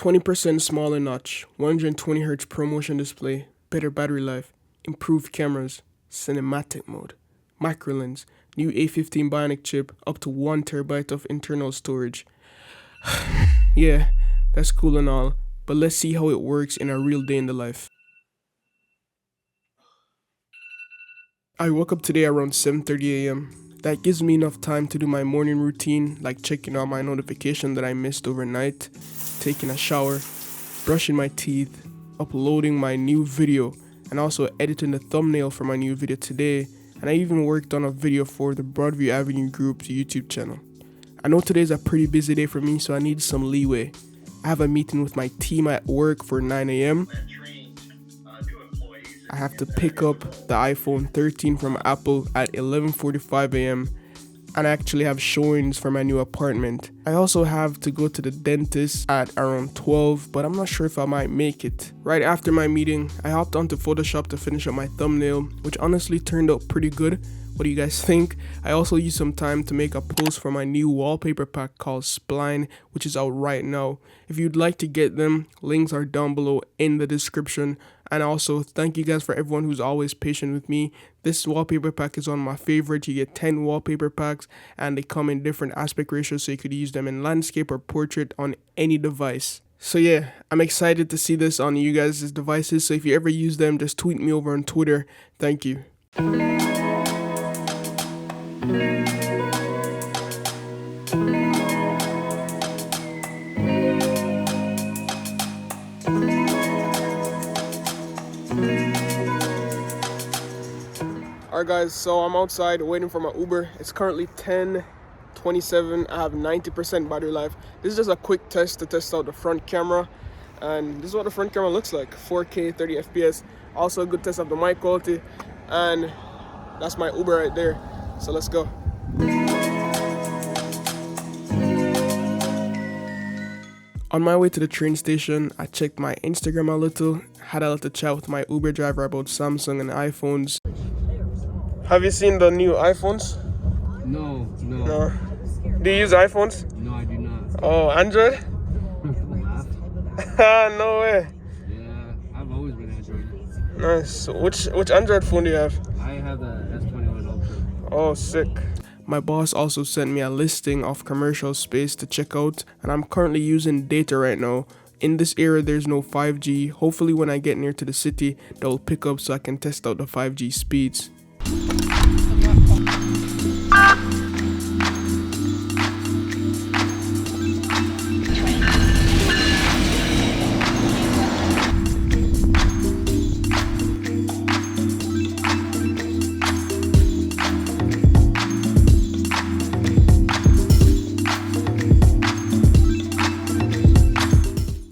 20% smaller notch, 120Hz ProMotion display, better battery life, improved cameras, cinematic mode, micro lens, new A15 Bionic chip, up to 1TB of internal storage. Yeah, that's cool and all, but let's see how it works in a real day in the life. I woke up today around 7:30 a.m. That gives me enough time to do my morning routine, like checking out my notification that I missed overnight, taking a shower, brushing my teeth, uploading my new video, and also editing the thumbnail for my new video today, and I even worked on a video for the Broadview Avenue Group's YouTube channel. I know today's a pretty busy day for me, so I need some leeway. I have a meeting with my team at work for 9 a.m. I have to pick up the iPhone 13 from Apple at 11:45 a.m. and I actually have showings for my new apartment. I also have to go to the dentist at around 12, but I'm not sure if I might make it. Right after my meeting, I hopped onto Photoshop to finish up my thumbnail, which honestly turned out pretty good. What do you guys think? I also used some time to make a post for my new wallpaper pack called Spline, which is out right now. If you'd like to get them, links are down below in the description. And also, thank you guys for everyone who's always patient with me. This wallpaper pack is one of my favorite. You get 10 wallpaper packs and they come in different aspect ratios, so you could use them in landscape or portrait on any device. So yeah, I'm excited to see this on you guys' devices. So if you ever use them, just tweet me over on Twitter. Thank you. Alright guys, so I'm outside waiting for my Uber. It's currently 10:27. I have 90% battery life. This is just a quick test to test out the front camera, and this is what the front camera looks like. 4K 30 FPS. Also a good test of the mic quality, and that's my Uber right there. So let's go. On my way to the train station, I checked my Instagram a little, had a little chat with my Uber driver about Samsung and iPhones. Have you seen the new iPhones? No. Do you use iPhones? No, I do not. Oh, Android? No way. Yeah, I've always been Android. Nice. So which Android phone do you have? I have the S21 Ultra. Oh, sick. My boss also sent me a listing of commercial space to check out, and I'm currently using data right now. In this area, there's no 5G. Hopefully when I get near to the city, that will pick up so I can test out the 5G speeds.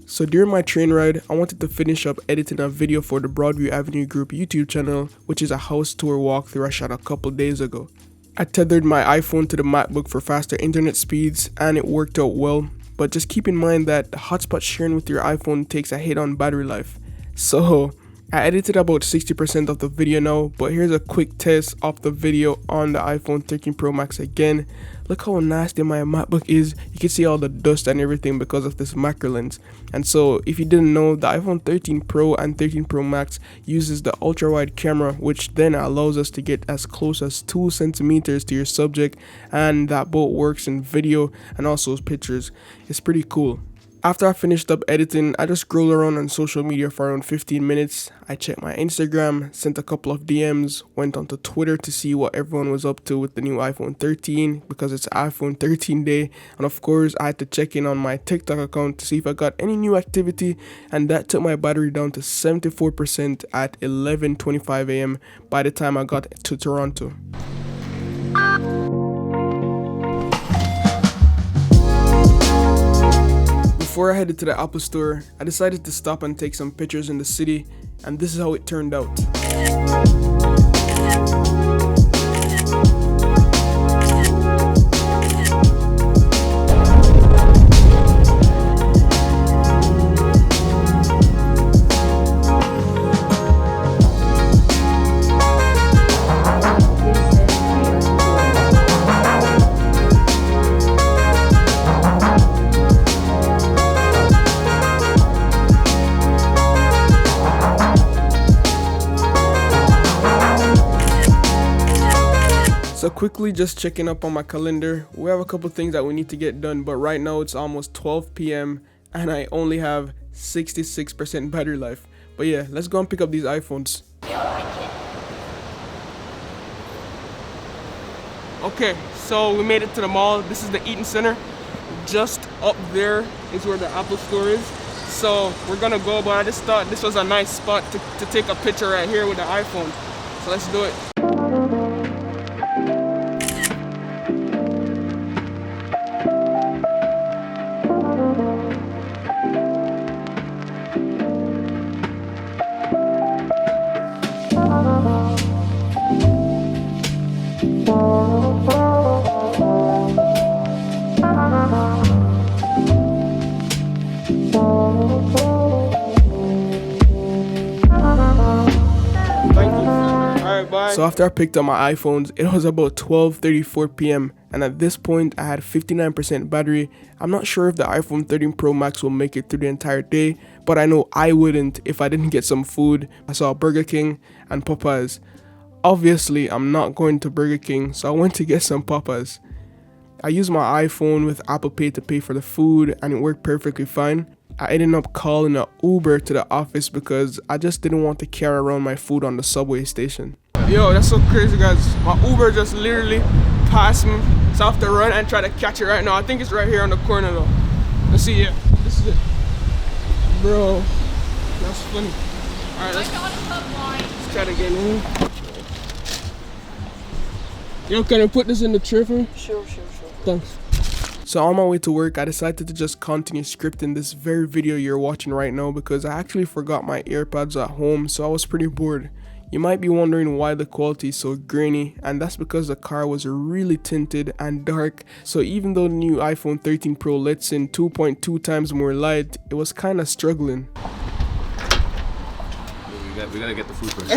So during my train ride, I wanted to finish up editing a video for the Broadview Avenue Group YouTube channel, which is a house tour walkthrough I shot a couple days ago. I tethered my iPhone to the MacBook for faster internet speeds, and it worked out well, but just keep in mind that the hotspot sharing with your iPhone takes a hit on battery life. So I edited about 60% of the video now, but here's a quick test of the video on the iPhone 13 Pro Max again. Look how nasty my MacBook is. You can see all the dust and everything because of this macro lens. And so if you didn't know, the iPhone 13 Pro and 13 Pro Max uses the ultra wide camera, which then allows us to get as close as 2 centimeters to your subject, and that both works in video and also pictures. It's pretty cool. After I finished up editing, I just scrolled around on social media for around 15 minutes. I checked my Instagram, sent a couple of DMs, went onto Twitter to see what everyone was up to with the new iPhone 13 because it's iPhone 13 day. And of course, I had to check in on my TikTok account to see if I got any new activity, and that took my battery down to 74% at 11:25 a.m. by the time I got to Toronto. Before I headed to the Apple store, I decided to stop and take some pictures in the city, and this is how it turned out. So quickly just checking up on my calendar. We have a couple things that we need to get done, but right now it's almost 12 p.m. and I only have 66% battery life. But yeah, let's go and pick up these iPhones. Okay, so we made it to the mall. This is the Eaton Center. Just up there is where the Apple store is. So we're gonna go, but I just thought this was a nice spot to take a picture right here with the iPhone. So let's do it. So after I picked up my iPhones, it was about 12:34 p.m. and at this point I had 59% battery. I'm not sure if the iPhone 13 Pro Max will make it through the entire day, but I know I wouldn't if I didn't get some food. I saw Burger King and Popeyes. Obviously, I'm not going to Burger King, so I went to get some Popeyes. I used my iPhone with Apple Pay to pay for the food and it worked perfectly fine. I ended up calling an Uber to the office because I just didn't want to carry around my food on the subway station. Yo, that's so crazy, guys. My Uber just literally passed me, so I have to run and try to catch it right now. I think it's right here on the corner though. Let's see, yeah, this is it. Bro, that's funny. Alright, let's try to get in. Yo, can I put this in the tray for me? Sure. Thanks. So on my way to work, I decided to just continue scripting this very video you're watching right now because I actually forgot my AirPods at home, so I was pretty bored. You might be wondering why the quality is so grainy, and that's because the car was really tinted and dark, so even though the new iPhone 13 Pro lets in 2.2 times more light, it was kinda struggling. We gotta get the food first.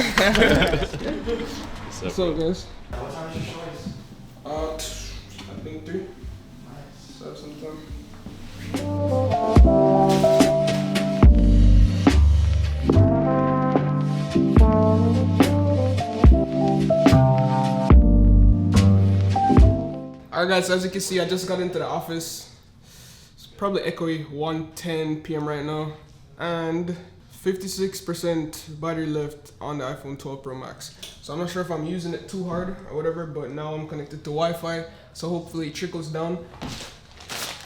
What's up, guys? What time is your choice? I think 3. Nice. So sometime. Alright guys, as you can see, I just got into the office. It's probably echoey 1:10 p.m. right now, and 56% battery left on the iPhone 12 Pro Max. So I'm not sure if I'm using it too hard or whatever, but now I'm connected to Wi-Fi, so hopefully it trickles down.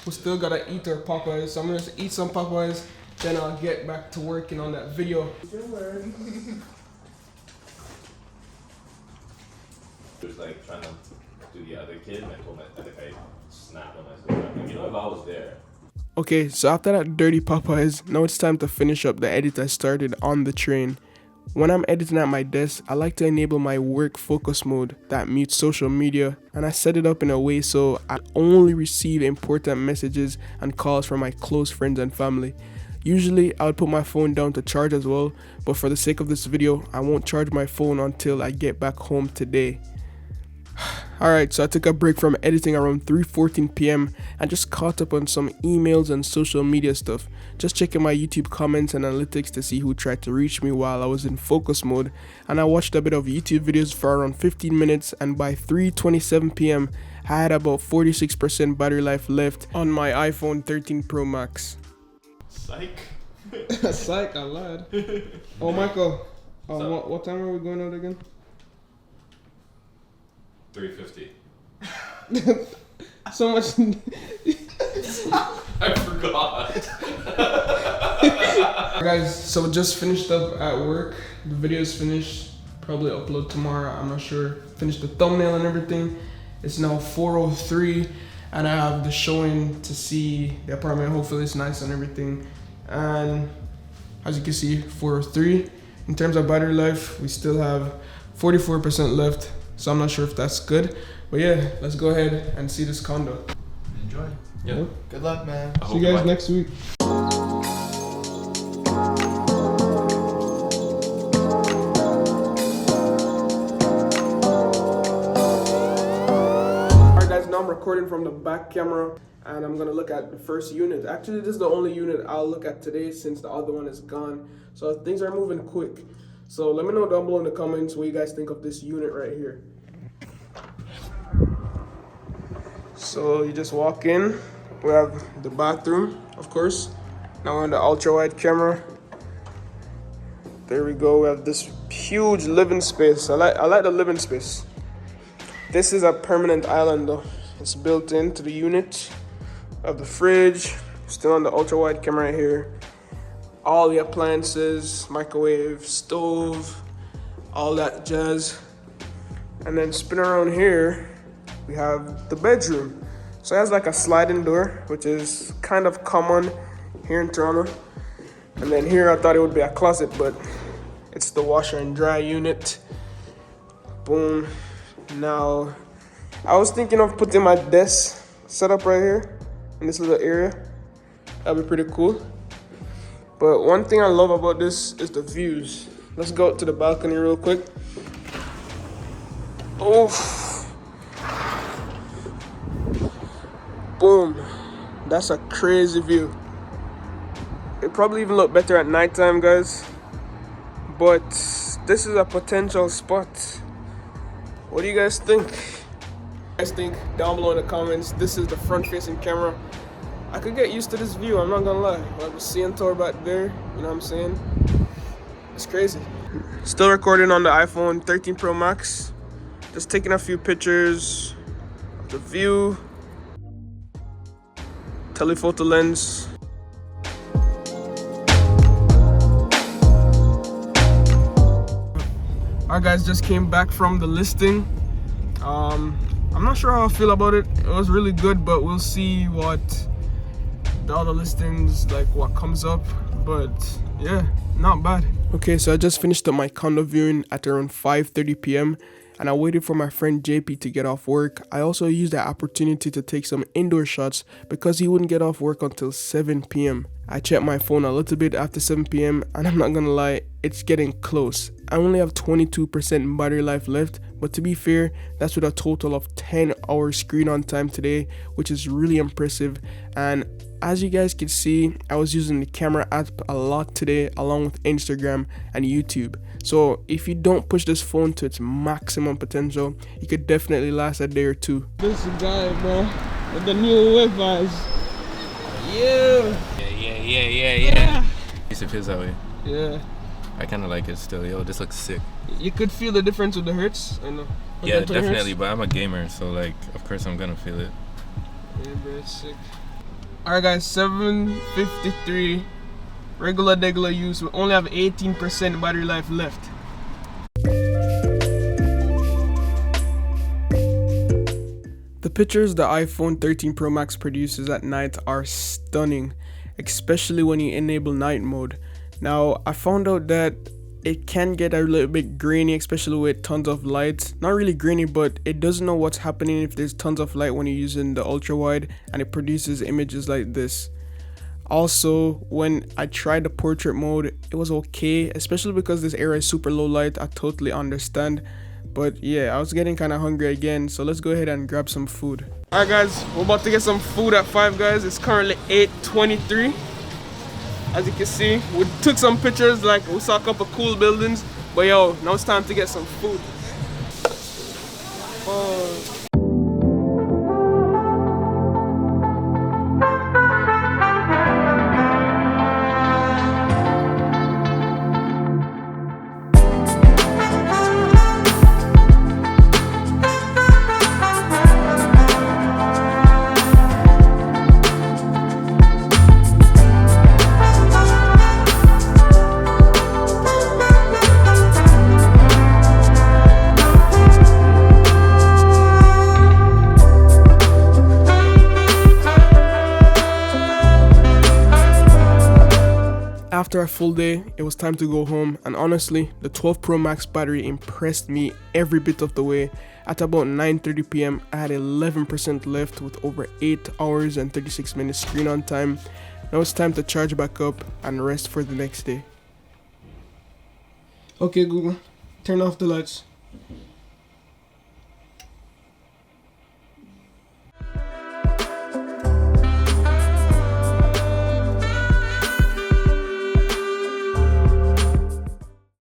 We still gotta eat our Popeyes, so I'm gonna eat some Popeyes, then I'll get back to working on that video. Just like trying to do the other kid, and I told my, I think I snapped on myself. Like, you know, if I was there. Okay, so after that dirty Popeyes, now it's time to finish up the edit I started on the train. When I'm editing at my desk, I like to enable my work focus mode that mutes social media, and I set it up in a way so I only receive important messages and calls from my close friends and family. Usually, I would put my phone down to charge as well, but for the sake of this video, I won't charge my phone until I get back home today. Alright, so I took a break from editing around 3:14 p.m. and just caught up on some emails and social media stuff. Just checking my YouTube comments and analytics to see who tried to reach me while I was in focus mode. And I watched a bit of YouTube videos for around 15 minutes, and by 3:27 p.m. I had about 46% battery life left on my iPhone 13 Pro Max. Psych. Psych, I lied. Oh, Michael, what time are we going out again? 3:50. So much. I forgot. Guys, so just finished up at work. The video is finished. Probably upload tomorrow. I'm not sure. Finished the thumbnail and everything. It's now 4:03, and I have the showing to see the apartment. Hopefully it's nice and everything. And as you can see, 4:03. In terms of battery life, we still have 44% left. So I'm not sure if that's good, but yeah, let's go ahead and see this condo. Enjoy. Yeah. Good luck, man. See you guys next week. Alright guys, now I'm recording from the back camera and I'm gonna look at the first unit. Actually, this is the only unit I'll look at today since the other one is gone. So things are moving quick. So let me know down below in the comments what you guys think of this unit right here. So you just walk in. We have the bathroom, of course. Now we're on the ultra wide camera. There we go. We have this huge living space. I like the living space. This is a permanent island though. It's built into the unit. We have the fridge. Still on the ultra wide camera right here. All the appliances, microwave, stove, all that jazz. And then spin around here, we have the bedroom. So it has like a sliding door, which is kind of common here in Toronto. And then here I thought it would be a closet, but it's the washer and dry unit. Boom. Now, I was thinking of putting my desk set up right here in this little area. That'd be pretty cool. But one thing I love about this is the views. Let's go out to the balcony real quick. Oh, boom. That's a crazy view. It probably even look better at nighttime, guys. But this is a potential spot. What do you guys think? Down below in the comments. This is the front facing camera. I could get used to this view, I'm not gonna lie. Like the CN Tower back there, you know what I'm saying? It's crazy. Still recording on the iPhone 13 Pro Max. Just taking a few pictures of the view. Telephoto lens. Alright guys, just came back from the listing. I'm not sure how I feel about it. It was really good, but we'll see what the other listings, like what comes up. But yeah, not bad. Okay, so I just finished up my condo viewing at around 5:30 p.m. and I waited for my friend JP to get off work. I also used that opportunity to take some indoor shots because he wouldn't get off work until 7 p.m. I checked my phone a little bit after 7 p.m. and I'm not gonna lie, it's getting close. I only have 22% battery life left, but to be fair, that's with a total of 10 hours screen on time today, which is really impressive. And as you guys can see, I was using the camera app a lot today along with Instagram and YouTube. So if you don't push this phone to its maximum potential, you could definitely last a day or two. This guy, bro, with the new whip eyes. Yeah. Yeah. It feels that way. Yeah. I kind of like it still. Yo, this looks sick. You could feel the difference with the hertz. I know. Yeah, definitely. But I'm a gamer, so like, of course I'm gonna feel it. Yeah, bro, sick. Alright guys, 7:53. Regular use. We only have 18% battery life left. The pictures the iPhone 13 Pro Max produces at night are stunning, especially when you enable night mode. Now, I found out that it can get a little bit grainy, especially with tons of light. Not really grainy, but it doesn't know what's happening if there's tons of light when you're using the ultra wide, and it produces images like this. Also, when I tried the portrait mode, it was okay, especially because this area is super low light. I totally understand. But yeah, I was getting kind of hungry again, so let's go ahead and grab some food. Alright guys, we're about to get some food at Five Guys. It's currently 8:23. As you can see, we took some pictures, like we saw a couple cool buildings. But yo, now it's time to get some food. After a full day, it was time to go home, and honestly, the 12 Pro Max battery impressed me every bit of the way. At about 9:30 p.m, I had 11% left with over 8 hours and 36 minutes screen on time. Now it's time to charge back up and rest for the next day. Okay Google, turn off the lights.